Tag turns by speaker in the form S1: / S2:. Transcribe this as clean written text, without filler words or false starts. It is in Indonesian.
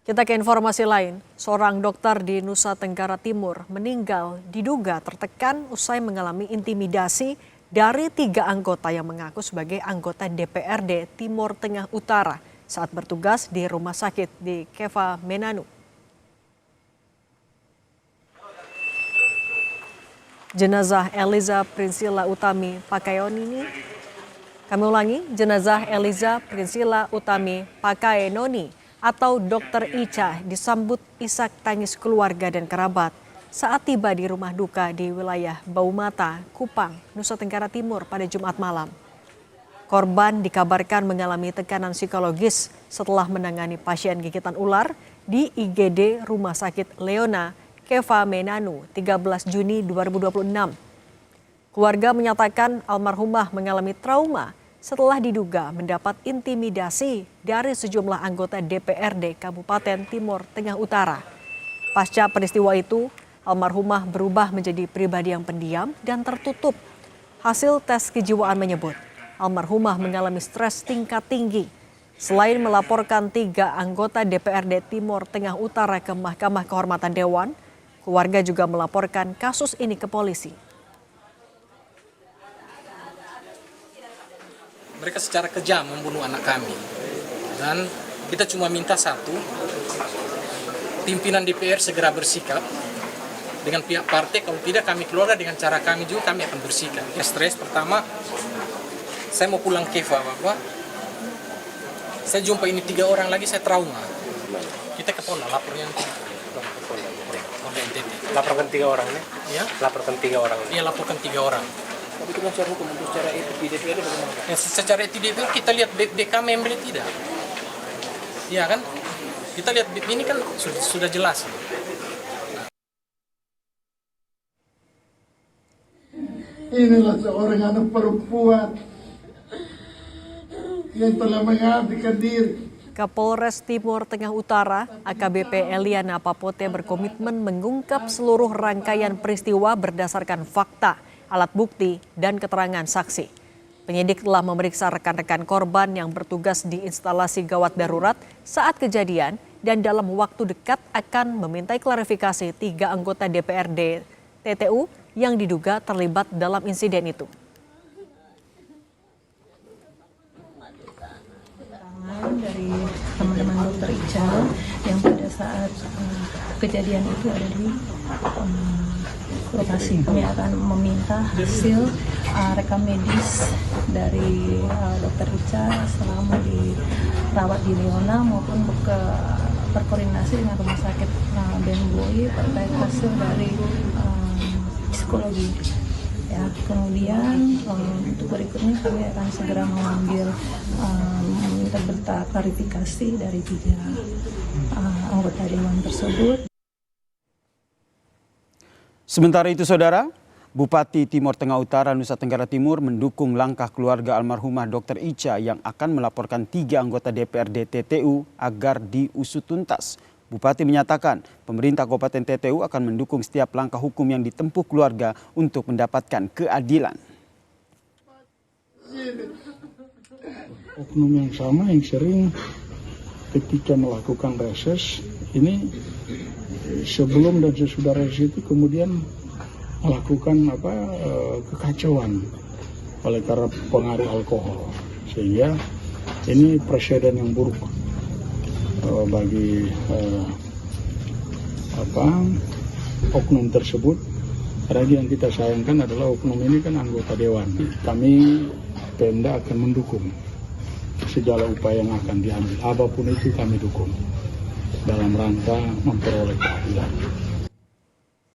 S1: Kita ke informasi lain, seorang dokter di Nusa Tenggara Timur meninggal diduga tertekan usai mengalami intimidasi dari 3 anggota yang mengaku sebagai anggota DPRD Timur Tengah Utara saat bertugas di rumah sakit di Keva Menanu. Jenazah Eliza Priscilla Utami Pakaenoni, jenazah Eliza Priscilla Utami Pakaenoni atau Dr. Ica disambut isak tangis keluarga dan kerabat saat tiba di rumah duka di wilayah Baumata, Kupang, Nusa Tenggara Timur pada Jumat malam. Korban dikabarkan mengalami tekanan psikologis setelah menangani pasien gigitan ular di IGD Rumah Sakit Leona, Keva Menanu, 13 Juni 2026. Keluarga menyatakan almarhumah mengalami trauma setelah diduga mendapat intimidasi dari sejumlah anggota DPRD Kabupaten Timur Tengah Utara. Pasca peristiwa itu, almarhumah berubah menjadi pribadi yang pendiam dan tertutup. Hasil tes kejiwaan menyebut almarhumah mengalami stres tingkat tinggi. Selain melaporkan 3 anggota DPRD Timur Tengah Utara ke Mahkamah Kehormatan Dewan, keluarga juga melaporkan kasus ini ke polisi.
S2: Mereka secara kejam membunuh anak kami. Dan kita cuma minta satu, pimpinan DPR segera bersikap dengan pihak partai. Kalau tidak kami keluarga dengan cara kami juga kami akan bersikap. Stres pertama, saya mau pulang Keva, Bapak. Saya jumpa ini 3 orang lagi, saya trauma. Kita ke Polda, lapornya nanti.
S3: Laporkan 3 orang ini?
S2: Ya?
S3: Laporkan 3 orang ini?
S2: Iya, laporkan 3 orang.
S3: Tapi itu kan secara hukum, untuk secara etik di DPR bagaimana?
S2: Ya, secara etik DPR kita lihat DK member tidak. Iya kan? Kita lihat ini kan sudah jelas.
S4: Inilah seorang anak perempuan yang telah mengabdikan diri.
S1: Kapolres Timur Tengah Utara, AKBP Eliana Papote berkomitmen mengungkap seluruh rangkaian peristiwa berdasarkan fakta, alat bukti, dan keterangan saksi. Penyidik telah memeriksa rekan-rekan korban yang bertugas di instalasi gawat darurat saat kejadian dan dalam waktu dekat akan memintai klarifikasi 3 anggota DPRD TTU yang diduga terlibat dalam insiden itu.
S5: Dari teman-teman dokter Ica yang pada saat kejadian itu ada di lokasi. Kami akan meminta hasil rekam medis dari dokter Ica selama dirawat di Leona maupun berkoordinasi dengan rumah sakit Ben Boy terkait hasil dari psikologi. Ya, kemudian untuk berikutnya kami akan segera mengambil meminta klarifikasi dari 3 anggota dewan tersebut.
S6: Sementara itu, Saudara, Bupati Timur Tengah Utara Nusa Tenggara Timur mendukung langkah keluarga almarhumah Dr. Ica yang akan melaporkan 3 anggota DPRD TTU agar diusut tuntas. Bupati menyatakan pemerintah Kabupaten TTU akan mendukung setiap langkah hukum yang ditempuh keluarga untuk mendapatkan keadilan.
S4: Oknum yang sama yang sering ketika melakukan reses ini sebelum dan sesudah reses itu kemudian melakukan kekacauan oleh karena pengaruh alkohol, sehingga ini presiden yang buruk bagi oknum tersebut. Karena yang kita sayangkan adalah oknum ini kan anggota dewan. Kami Pemda akan mendukung segala upaya yang akan diambil, apapun itu kami dukung dalam rangka memperoleh keadilan.